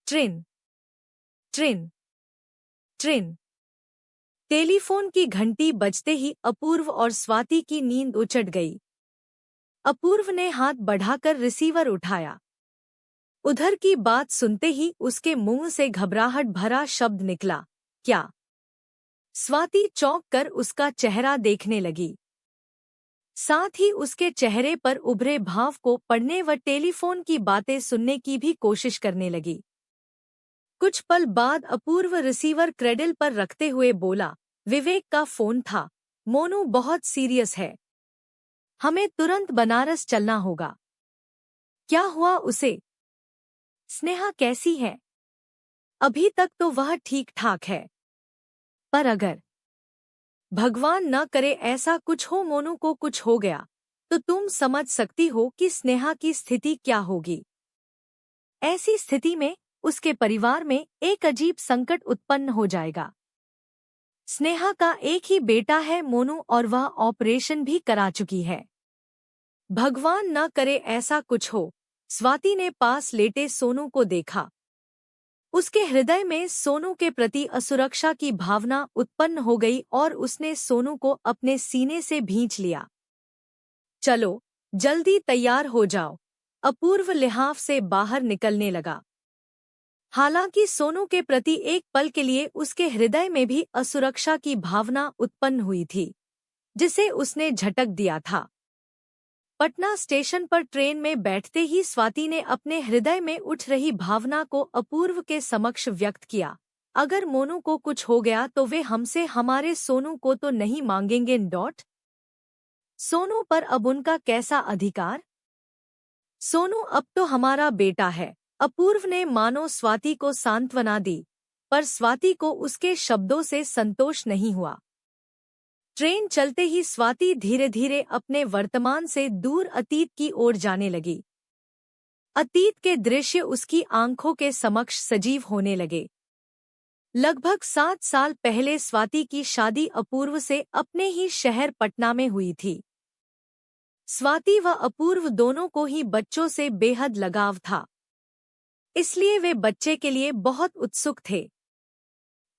ट्रिन ट्रिन ट्रिन। Telephone की घंटी बजते ही अपूर्व और स्वाति की नींद उचट गई। अपूर्व ने हाथ बढ़ाकर रिसीवर उठाया। उधर की बात सुनते ही उसके मुंह से घबराहट भरा शब्द निकला, क्या? स्वाति चौंक कर उसका चेहरा देखने लगी। साथ ही उसके चेहरे पर उभरे भाव को पढ़ने व टेलीफोन की बातें सुनने की भी कोशिश करने लगी। कुछ पल बाद अपूर्व रिसीवर क्रेडल पर रखते हुए बोला, विवेक का फोन था। मोनू बहुत सीरियस है। हमें तुरंत बनारस चलना होगा। क्या हुआ उसे? स्नेहा कैसी है? अभी तक तो वह ठीक ठाक है, पर अगर भगवान न करे ऐसा कुछ हो, मोनू को कुछ हो गया, तो तुम समझ सकती हो कि स्नेहा की स्थिति क्या होगी। ऐसी स्थिति में उसके परिवार में एक अजीब संकट उत्पन्न हो जाएगा। स्नेहा का एक ही बेटा है मोनू, और वह ऑपरेशन भी करा चुकी है। भगवान न करे ऐसा कुछ हो। स्वाति ने पास लेटे सोनू को देखा। उसके हृदय में सोनू के प्रति असुरक्षा की भावना उत्पन्न हो गई और उसने सोनू को अपने सीने से भींच लिया। चलो, जल्दी तैयार हो जाओ। अपूर्व लिहाफ से बाहर निकलने लगा। हालांकि सोनू के प्रति एक पल के लिए उसके हृदय में भी असुरक्षा की भावना उत्पन्न हुई थी, जिसे उसने झटक दिया था। पटना स्टेशन पर ट्रेन में बैठते ही स्वाति ने अपने हृदय में उठ रही भावना को अपूर्व के समक्ष व्यक्त किया। अगर मोनू को कुछ हो गया तो वे हमसे हमारे सोनू को तो नहीं मांगेंगे। सोनू पर अब उनका कैसा अधिकार? सोनू अब तो हमारा बेटा है। अपूर्व ने मानो स्वाति को सांत्वना दी, पर स्वाति को उसके शब्दों से संतोष नहीं हुआ। ट्रेन चलते ही स्वाति धीरे धीरे अपने वर्तमान से दूर अतीत की ओर जाने लगी। अतीत के दृश्य उसकी आंखों के समक्ष सजीव होने लगे। लगभग 7 साल पहले स्वाति की शादी अपूर्व से अपने ही शहर पटना में हुई थी। स्वाति व अपूर्व दोनों को ही बच्चों से बेहद लगाव था, इसलिए वे बच्चे के लिए बहुत उत्सुक थे।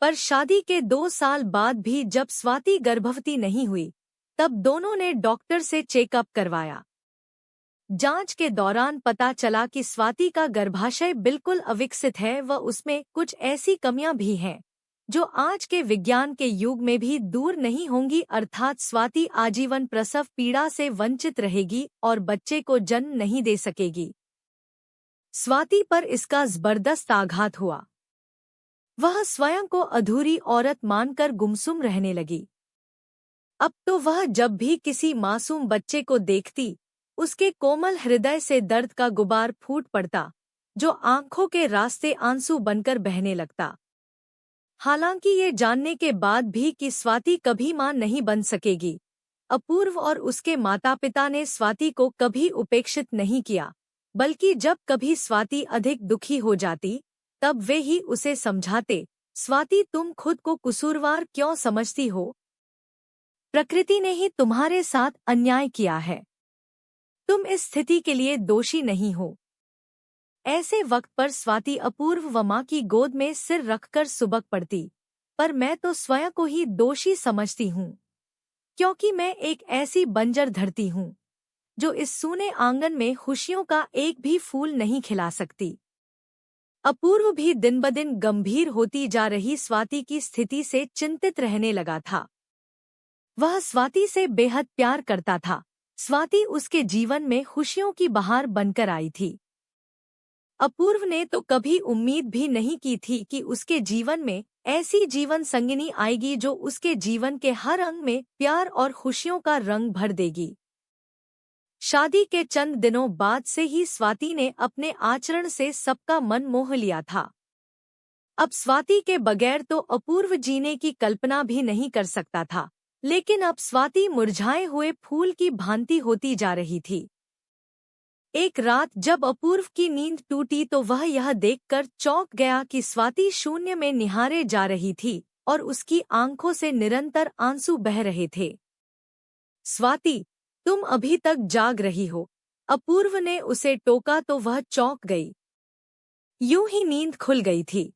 पर शादी के 2 साल बाद भी जब स्वाति गर्भवती नहीं हुई, तब दोनों ने डॉक्टर से चेकअप करवाया। जांच के दौरान पता चला कि स्वाति का गर्भाशय बिल्कुल अविकसित है व उसमें कुछ ऐसी कमियां भी हैं जो आज के विज्ञान के युग में भी दूर नहीं होंगी, अर्थात स्वाति आजीवन प्रसव पीड़ा से वंचित रहेगी और बच्चे को जन्म नहीं दे सकेगी। स्वाति पर इसका जबरदस्त आघात हुआ। वह स्वयं को अधूरी औरत मानकर गुमसुम रहने लगी। अब तो वह जब भी किसी मासूम बच्चे को देखती, उसके कोमल हृदय से दर्द का गुबार फूट पड़ता, जो आंखों के रास्ते आंसू बनकर बहने लगता। हालांकि ये जानने के बाद भी कि स्वाति कभी मां नहीं बन सकेगी, अपूर्व और उसके माता पिता ने स्वाति को कभी उपेक्षित नहीं किया, बल्कि जब कभी स्वाति अधिक दुखी हो जाती, तब वे ही उसे समझाते, स्वाति तुम खुद को कसूरवार क्यों समझती हो? प्रकृति ने ही तुम्हारे साथ अन्याय किया है। तुम इस स्थिति के लिए दोषी नहीं हो। ऐसे वक्त पर स्वाति अपूर्व व मां की गोद में सिर रखकर सुबक पड़ती, पर मैं तो स्वयं को ही दोषी समझती हूँ, क्योंकि मैं एक ऐसी बंजर धरती हूँ जो इस सूने आंगन में खुशियों का एक भी फूल नहीं खिला सकती। अपूर्व भी दिन ब दिन गंभीर होती जा रही स्वाति की स्थिति से चिंतित रहने लगा था। वह स्वाति से बेहद प्यार करता था। स्वाति उसके जीवन में खुशियों की बहार बनकर आई थी। अपूर्व ने तो कभी उम्मीद भी नहीं की थी कि उसके जीवन में ऐसी जीवन संगिनी आएगी जो उसके जीवन के हर अंग में प्यार और खुशियों का रंग भर देगी। शादी के चंद दिनों बाद से ही स्वाति ने अपने आचरण से सबका मन मोह लिया था। अब स्वाति के बगैर तो अपूर्व जीने की कल्पना भी नहीं कर सकता था, लेकिन अब स्वाति मुरझाए हुए फूल की भांति होती जा रही थी। एक रात जब अपूर्व की नींद टूटी तो वह यह देखकर चौंक गया कि स्वाति शून्य में निहारे जा रही थी और उसकी आंखों से निरंतर आंसू बह रहे थे। स्वाति, तुम अभी तक जाग रही हो? अपूर्व ने उसे टोका तो वह चौंक गई। यूं ही नींद खुल गई थी,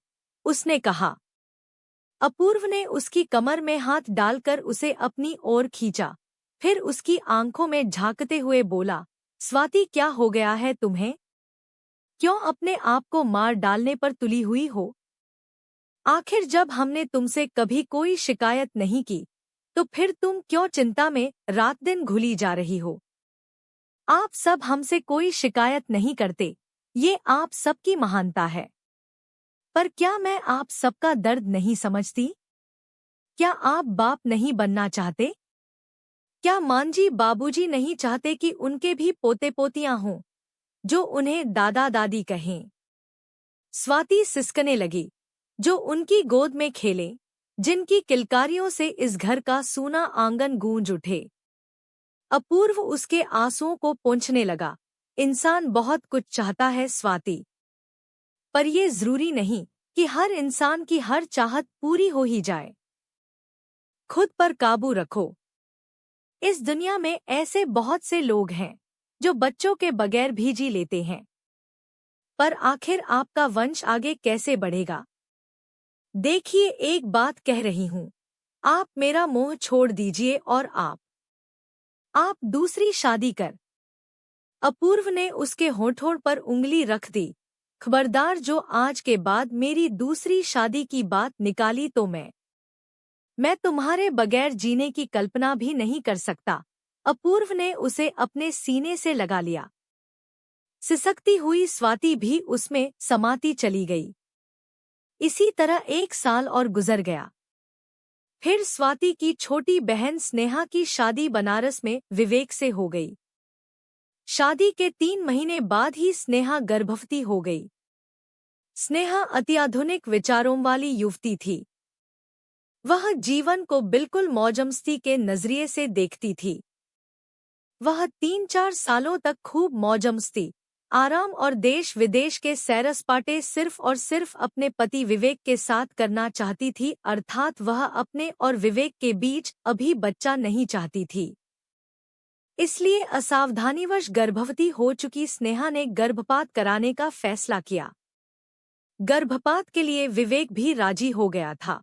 उसने कहा। अपूर्व ने उसकी कमर में हाथ डालकर उसे अपनी ओर खींचा, फिर उसकी आंखों में झांकते हुए बोला, स्वाति क्या हो गया है तुम्हें? क्यों अपने आप को मार डालने पर तुली हुई हो? आखिर जब हमने तुमसे कभी कोई शिकायत नहीं की, तो फिर तुम क्यों चिंता में रात दिन घुली जा रही हो? आप सब हमसे कोई शिकायत नहीं करते, ये आप सबकी महानता है। पर क्या मैं आप सबका दर्द नहीं समझती? क्या आप बाप नहीं बनना चाहते? क्या मांझी बाबूजी नहीं चाहते कि उनके भी पोते पोतियां हों, जो उन्हें दादा दादी कहें? स्वाति सिसकने लगी, जो उनकी गोद में खेले, जिनकी किलकारियों से इस घर का सूना आंगन गूंज उठे। अपूर्व उसके आंसुओं को पोंछने लगा। इंसान बहुत कुछ चाहता है स्वाति, पर ये जरूरी नहीं कि हर इंसान की हर चाहत पूरी हो ही जाए। खुद पर काबू रखो। इस दुनिया में ऐसे बहुत से लोग हैं जो बच्चों के बगैर भी जी लेते हैं, पर आखिर आपका वंश आगे कैसे बढ़ेगा? देखिए, एक बात कह रही हूं, आप मेरा मोह छोड़ दीजिए और आप दूसरी शादी कर। अपूर्व ने उसके होठों पर उंगली रख दी। खबरदार, जो आज के बाद मेरी दूसरी शादी की बात निकाली तो मैं तुम्हारे बगैर जीने की कल्पना भी नहीं कर सकता। अपूर्व ने उसे अपने सीने से लगा लिया। सिसकती हुई स्वाति भी उसमें समाती चली गई। इसी तरह 1 साल और गुजर गया। फिर स्वाति की छोटी बहन स्नेहा की शादी बनारस में विवेक से हो गई। शादी के 3 महीने बाद ही स्नेहा गर्भवती हो गई। स्नेहा अत्याधुनिक विचारों वाली युवती थी। वह जीवन को बिल्कुल मौजमस्ती के नजरिए से देखती थी। वह 3-4 सालों तक खूब मौजमस्ती, आराम और देश विदेश के सैर सपाटे सिर्फ और सिर्फ अपने पति विवेक के साथ करना चाहती थी, अर्थात वह अपने और विवेक के बीच अभी बच्चा नहीं चाहती थी। इसलिए असावधानीवश गर्भवती हो चुकी स्नेहा ने गर्भपात कराने का फैसला किया। गर्भपात के लिए विवेक भी राजी हो गया था।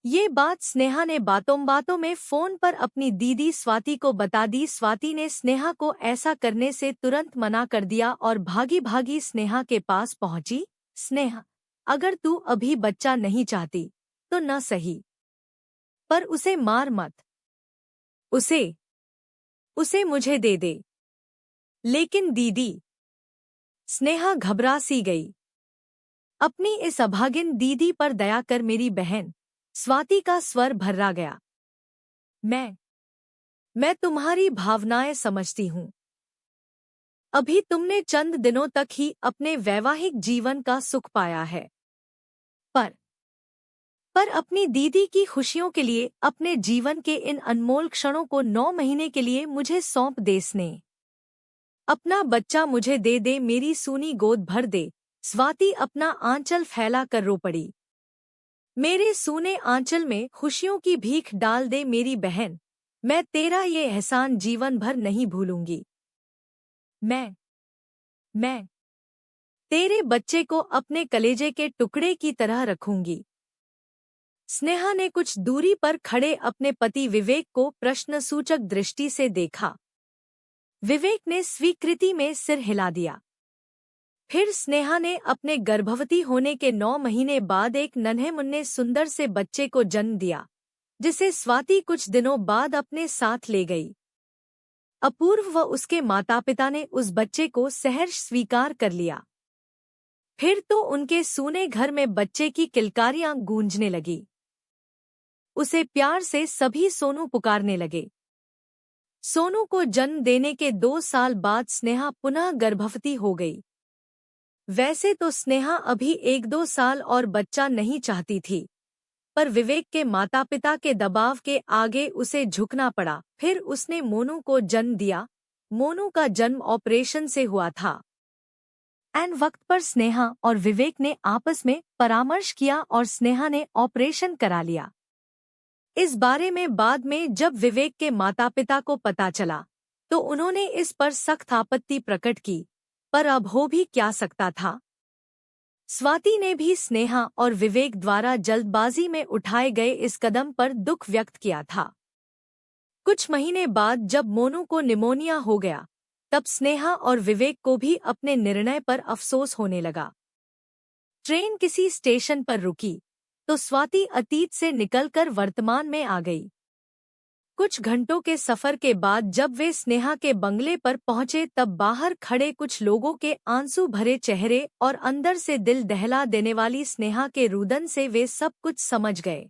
ये बात स्नेहा ने बातों बातों में फोन पर अपनी दीदी स्वाति को बता दी। स्वाति ने स्नेहा को ऐसा करने से तुरंत मना कर दिया और भागी भागी स्नेहा के पास पहुंची। स्नेहा, अगर तू अभी बच्चा नहीं चाहती तो न सही, पर उसे मार मत। उसे मुझे दे दे। लेकिन दीदी, स्नेहा घबरा सी गई। अपनी इस अभागिन दीदी पर दया कर मेरी बहन। स्वाति का स्वर भर्रा गया। मैं तुम्हारी भावनाएं समझती हूँ। अभी तुमने चंद दिनों तक ही अपने वैवाहिक जीवन का सुख पाया है, पर अपनी दीदी की खुशियों के लिए अपने जीवन के इन अनमोल क्षणों को 9 महीने के लिए मुझे सौंप दे स्नेह। अपना बच्चा मुझे दे दे, मेरी सूनी गोद भर दे। स्वाति अपना आंचल फैला कर रो पड़ी। मेरे सूने आंचल में खुशियों की भीख डाल दे मेरी बहन। मैं तेरा ये एहसान जीवन भर नहीं भूलूंगी। मैं तेरे बच्चे को अपने कलेजे के टुकड़े की तरह रखूंगी। स्नेहा ने कुछ दूरी पर खड़े अपने पति विवेक को प्रश्नसूचक दृष्टि से देखा। विवेक ने स्वीकृति में सिर हिला दिया। फिर स्नेहा ने अपने गर्भवती होने के 9 महीने बाद एक नन्हे मुन्ने सुंदर से बच्चे को जन्म दिया, जिसे स्वाति कुछ दिनों बाद अपने साथ ले गई। अपूर्व व उसके माता पिता ने उस बच्चे को सहर्ष स्वीकार कर लिया। फिर तो उनके सूने घर में बच्चे की किलकारियां गूंजने लगी। उसे प्यार से सभी सोनू पुकारने लगे। सोनू को जन्म देने के 2 साल बाद स्नेहा पुनः गर्भवती हो गई। वैसे तो स्नेहा अभी 1-2 साल और बच्चा नहीं चाहती थी, पर विवेक के माता पिता के दबाव के आगे उसे झुकना पड़ा। फिर उसने मोनू को जन्म दिया। मोनू का जन्म ऑपरेशन से हुआ था। ऐन वक्त पर स्नेहा और विवेक ने आपस में परामर्श किया और स्नेहा ने ऑपरेशन करा लिया। इस बारे में बाद में जब विवेक के माता पिता को पता चला, तो उन्होंने इस पर सख्त आपत्ति प्रकट की, पर अब हो भी क्या सकता था। स्वाति ने भी स्नेहा और विवेक द्वारा जल्दबाजी में उठाए गए इस कदम पर दुख व्यक्त किया था। कुछ महीने बाद जब मोनू को निमोनिया हो गया, तब स्नेहा और विवेक को भी अपने निर्णय पर अफसोस होने लगा। ट्रेन किसी स्टेशन पर रुकी तो स्वाति अतीत से निकलकर वर्तमान में आ गई। कुछ घंटों के सफर के बाद जब वे स्नेहा के बंगले पर पहुंचे तब बाहर खड़े कुछ लोगों के आंसू भरे चेहरे और अंदर से दिल दहला देने वाली स्नेहा के रुदन से वे सब कुछ समझ गए।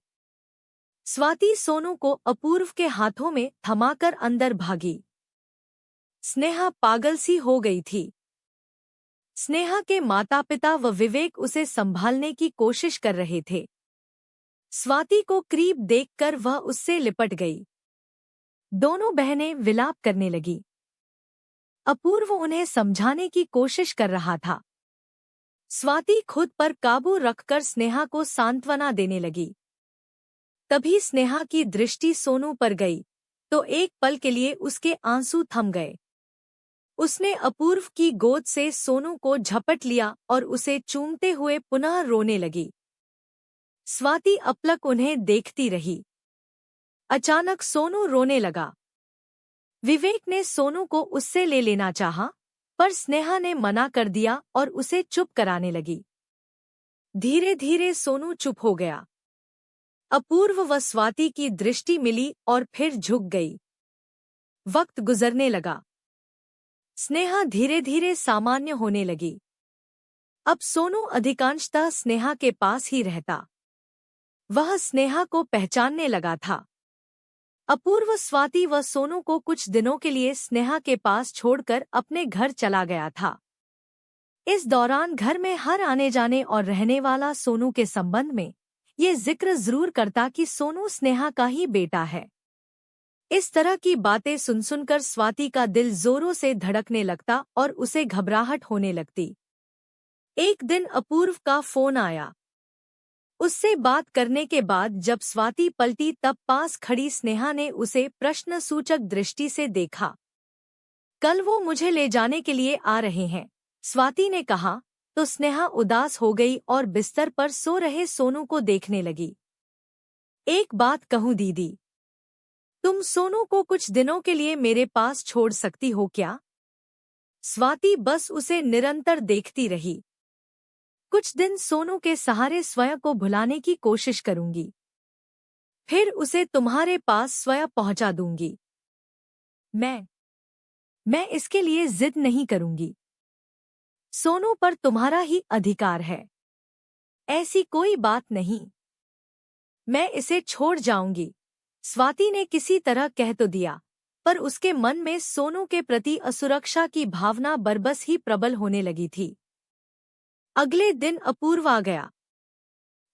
स्वाति सोनू को अपूर्व के हाथों में थमाकर अंदर भागी। स्नेहा पागल सी हो गई थी। स्नेहा के माता पिता व विवेक उसे संभालने की कोशिश कर रहे थे। स्वाति को करीब देखकर वह उससे लिपट गई। दोनों बहनें विलाप करने लगी। अपूर्व उन्हें समझाने की कोशिश कर रहा था। स्वाति खुद पर काबू रखकर स्नेहा को सांत्वना देने लगी। तभी स्नेहा की दृष्टि सोनू पर गई तो एक पल के लिए उसके आंसू थम गए। उसने अपूर्व की गोद से सोनू को झपट लिया और उसे चूमते हुए पुनः रोने लगी। स्वाति अपलक उन्हें देखती रही। अचानक सोनू रोने लगा। विवेक ने सोनू को उससे ले लेना चाहा, पर स्नेहा ने मना कर दिया और उसे चुप कराने लगी। धीरे धीरे सोनू चुप हो गया। अपूर्व व स्वाति की दृष्टि मिली और फिर झुक गई। वक्त गुजरने लगा। स्नेहा धीरे धीरे सामान्य होने लगी। अब सोनू अधिकांशतः स्नेहा के पास ही रहता। वह स्नेहा को पहचानने लगा था। अपूर्व स्वाति व सोनू को कुछ दिनों के लिए स्नेहा के पास छोड़कर अपने घर चला गया था। इस दौरान घर में हर आने जाने और रहने वाला सोनू के संबंध में ये जिक्र जरूर करता कि सोनू स्नेहा का ही बेटा है। इस तरह की बातें सुन सुनकर स्वाति का दिल जोरों से धड़कने लगता और उसे घबराहट होने लगती। एक दिन अपूर्व का फोन आया। उससे बात करने के बाद जब स्वाति पलटी तब पास खड़ी स्नेहा ने उसे प्रश्नसूचक दृष्टि से देखा। कल वो मुझे ले जाने के लिए आ रहे हैं, स्वाति ने कहा तो स्नेहा उदास हो गई और बिस्तर पर सो रहे सोनू को देखने लगी। एक बात कहूँ दीदी, तुम सोनू को कुछ दिनों के लिए मेरे पास छोड़ सकती हो क्या? स्वाति बस उसे निरंतर देखती रही। कुछ दिन सोनू के सहारे स्वयं को भुलाने की कोशिश करूंगी, फिर उसे तुम्हारे पास स्वयं पहुंचा दूंगी। मैं इसके लिए जिद नहीं करूंगी। सोनू पर तुम्हारा ही अधिकार है। ऐसी कोई बात नहीं। मैं इसे छोड़ जाऊंगी, स्वाति ने किसी तरह कह तो दिया, पर उसके मन में सोनू के प्रति असुरक्षा की भावना बरबस ही प्रबल होने लगी थी। अगले दिन अपूर्व आ गया।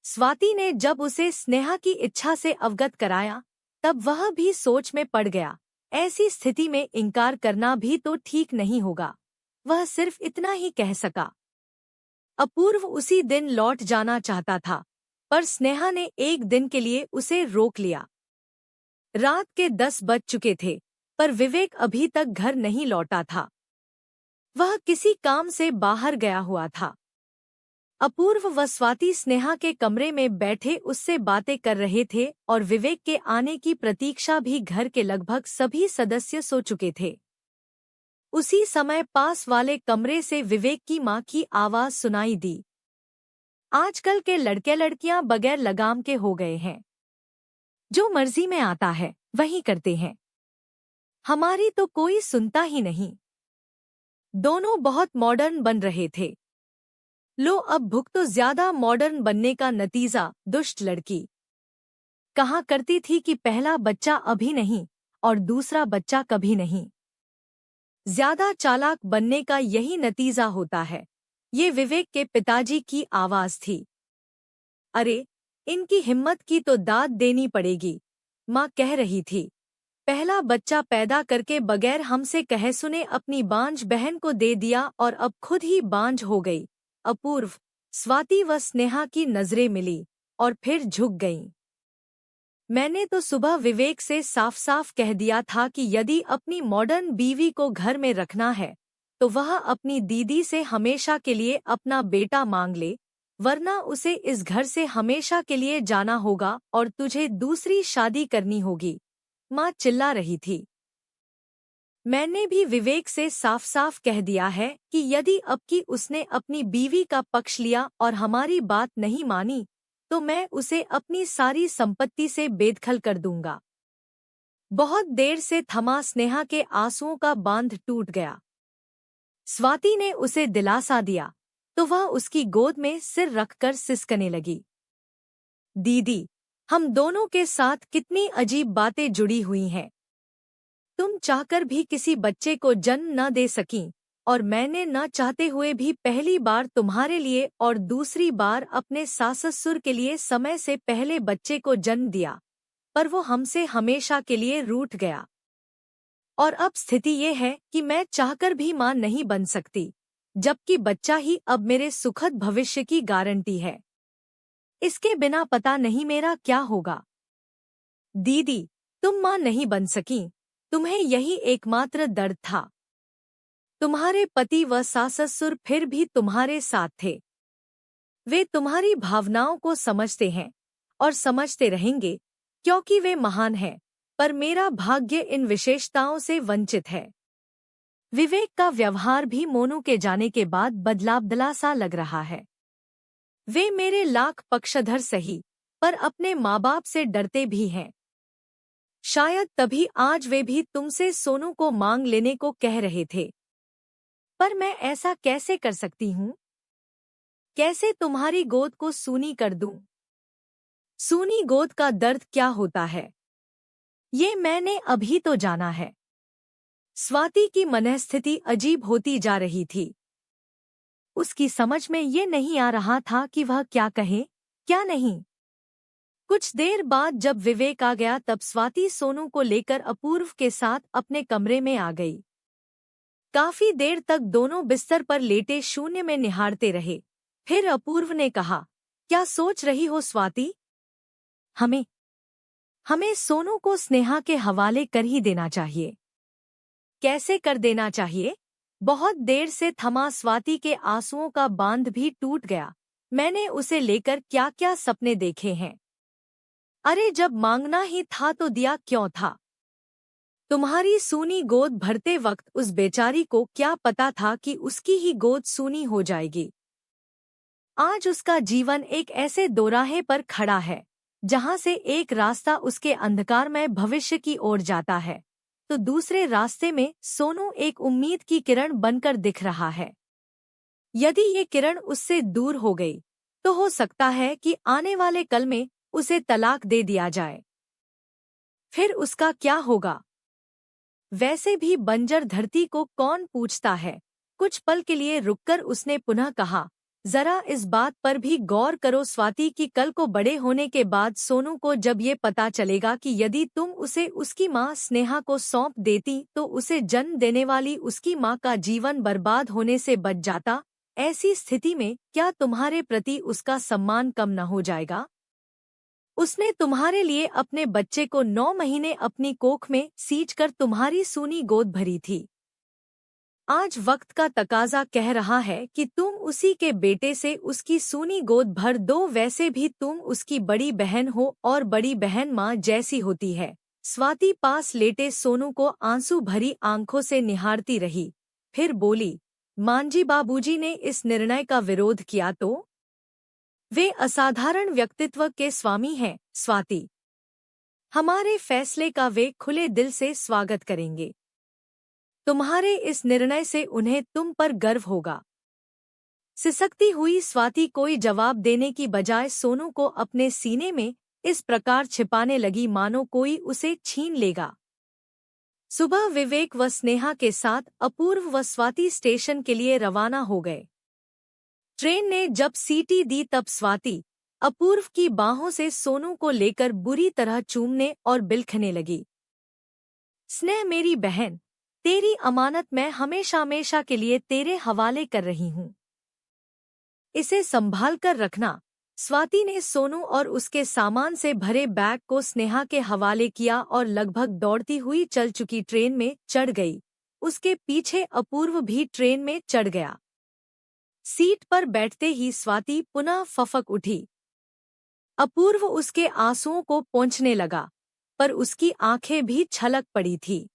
स्वाति ने जब उसे स्नेहा की इच्छा से अवगत कराया तब वह भी सोच में पड़ गया। ऐसी स्थिति में इनकार करना भी तो ठीक नहीं होगा। वह सिर्फ इतना ही कह सका। अपूर्व उसी दिन लौट जाना चाहता था, पर स्नेहा ने एक दिन के लिए उसे रोक लिया। रात के 10 बज चुके थे, पर विवेक अभी तक घर नहीं लौटा था। वह किसी काम से बाहर गया हुआ था। अपूर्व व स्वाति स्नेहा के कमरे में बैठे उससे बातें कर रहे थे और विवेक के आने की प्रतीक्षा भी घर के लगभग सभी सदस्य सो चुके थे। उसी समय पास वाले कमरे से विवेक की मां की आवाज सुनाई दी। आजकल के लड़के लड़कियां बगैर लगाम के हो गए हैं। जो मर्जी में आता है वही करते हैं। हमारी तो कोई सुनता ही नहीं। दोनों बहुत मॉडर्न बन रहे थे। लो अब भुगतो ज्यादा मॉडर्न बनने का नतीजा। दुष्ट लड़की कहा करती थी कि पहला बच्चा अभी नहीं और दूसरा बच्चा कभी नहीं। ज्यादा चालाक बनने का यही नतीजा होता है। ये विवेक के पिताजी की आवाज थी। अरे, इनकी हिम्मत की तो दाद देनी पड़ेगी, माँ कह रही थी। पहला बच्चा पैदा करके बगैर हमसे कहे सुने अपनी बांझ बहन को दे दिया और अब खुद ही बांझ हो गई। अपूर्व, स्वाति व स्नेहा की नजरें मिली और फिर झुक गईं। मैंने तो सुबह विवेक से साफ साफ कह दिया था कि यदि अपनी मॉडर्न बीवी को घर में रखना है तो वह अपनी दीदी से हमेशा के लिए अपना बेटा मांग ले, वरना उसे इस घर से हमेशा के लिए जाना होगा और तुझे दूसरी शादी करनी होगी, माँ चिल्ला रही थी। मैंने भी विवेक से साफ साफ कह दिया है कि यदि अब की उसने अपनी बीवी का पक्ष लिया और हमारी बात नहीं मानी तो मैं उसे अपनी सारी संपत्ति से बेदखल कर दूंगा। बहुत देर से थमा स्नेहा के आंसुओं का बांध टूट गया। स्वाति ने उसे दिलासा दिया तो वह उसकी गोद में सिर रखकर सिसकने लगी। दीदी, हम दोनों के साथ कितनी अजीब बातें जुड़ी हुई हैं। तुम चाहकर भी किसी बच्चे को जन्म न दे सकीं और मैंने न चाहते हुए भी पहली बार तुम्हारे लिए और दूसरी बार अपने सास-ससुर के लिए समय से पहले बच्चे को जन्म दिया, पर वो हमसे हमेशा के लिए रूठ गया। और अब स्थिति ये है कि मैं चाहकर भी मां नहीं बन सकती, जबकि बच्चा ही अब मेरे सुखद भविष्य की गारंटी है। इसके बिना पता नहीं मेरा क्या होगा। दीदी, तुम मां नहीं बन सकीं, तुम्हें यही एकमात्र दर्द था। तुम्हारे पति व सास-ससुर फिर भी तुम्हारे साथ थे। वे तुम्हारी भावनाओं को समझते हैं और समझते रहेंगे क्योंकि वे महान हैं, पर मेरा भाग्य इन विशेषताओं से वंचित है। विवेक का व्यवहार भी मोनू के जाने के बाद बदलाबदला सा लग रहा है। वे मेरे लाख पक्षधर सही, पर अपने माँ बाप से डरते भी हैं। शायद तभी आज वे भी तुमसे सोनू को मांग लेने को कह रहे थे। पर मैं ऐसा कैसे कर सकती हूँ? कैसे तुम्हारी गोद को सूनी कर दूं? सूनी गोद का दर्द क्या होता है, ये मैंने अभी तो जाना है। स्वाति की मनःस्थिति अजीब होती जा रही थी। उसकी समझ में ये नहीं आ रहा था कि वह क्या कहे, क्या नहीं। कुछ देर बाद जब विवेक आ गया तब स्वाति सोनू को लेकर अपूर्व के साथ अपने कमरे में आ गई। काफी देर तक दोनों बिस्तर पर लेटे शून्य में निहारते रहे। फिर अपूर्व ने कहा, क्या सोच रही हो स्वाति? हमें सोनू को स्नेहा के हवाले कर ही देना चाहिए। कैसे कर देना चाहिए? बहुत देर से थमा स्वाति के आंसुओं का बांध भी टूट गया। मैंने उसे लेकर क्या क्या सपने देखे हैं। अरे जब मांगना ही था तो दिया क्यों था? तुम्हारी सूनी गोद भरते वक्त उस बेचारी को क्या पता था कि उसकी ही गोद सूनी हो जाएगी। आज उसका जीवन एक ऐसे दोराहे पर खड़ा है जहां से एक रास्ता उसके अंधकारमय भविष्य की ओर जाता है तो दूसरे रास्ते में सोनू एक उम्मीद की किरण बनकर दिख रहा है। यदि ये किरण उससे दूर हो गई तो हो सकता है कि आने वाले कल में उसे तलाक दे दिया जाए। फिर उसका क्या होगा? वैसे भी बंजर धरती को कौन पूछता है। कुछ पल के लिए रुककर उसने पुनः कहा, जरा इस बात पर भी गौर करो स्वाति कि कल को बड़े होने के बाद सोनू को जब ये पता चलेगा कि यदि तुम उसे उसकी माँ स्नेहा को सौंप देती तो उसे जन्म देने वाली उसकी माँ का जीवन बर्बाद होने से बच जाता, ऐसी स्थिति में क्या तुम्हारे प्रति उसका सम्मान कम न हो जाएगा? उसने तुम्हारे लिए अपने बच्चे को 9 महीने अपनी कोख में सींचकर तुम्हारी सूनी गोद भरी थी। आज वक्त का तकाजा कह रहा है कि तुम उसी के बेटे से उसकी सूनी गोद भर दो। वैसे भी तुम उसकी बड़ी बहन हो और बड़ी बहन माँ जैसी होती है। स्वाति पास लेटे सोनू को आंसू भरी आंखों से निहारती रही, फिर बोली, मांझी बाबूजी ने इस निर्णय का विरोध किया तो? वे असाधारण व्यक्तित्व के स्वामी हैं स्वाति। हमारे फैसले का वे खुले दिल से स्वागत करेंगे। तुम्हारे इस निर्णय से उन्हें तुम पर गर्व होगा। सिसकती हुई स्वाति कोई जवाब देने की बजाय सोनू को अपने सीने में इस प्रकार छिपाने लगी मानो कोई उसे छीन लेगा। सुबह विवेक व स्नेहा के साथ अपूर्व व स्वाति स्टेशन के लिए रवाना हो गए। ट्रेन ने जब सीटी दी तब स्वाति अपूर्व की बाहों से सोनू को लेकर बुरी तरह चूमने और बिलखने लगी। स्नेह मेरी बहन, तेरी अमानत मैं हमेशा हमेशा के लिए तेरे हवाले कर रही हूँ। इसे संभाल कर रखना। स्वाति ने सोनू और उसके सामान से भरे बैग को स्नेहा के हवाले किया और लगभग दौड़ती हुई चल चुकी ट्रेन में चढ़ गई। उसके पीछे अपूर्व भी ट्रेन में चढ़ गया। सीट पर बैठते ही स्वाति पुनः फफक उठी। अपूर्व उसके आंसुओं को पोंछने लगा, पर उसकी आंखें भी छलक पड़ी थी।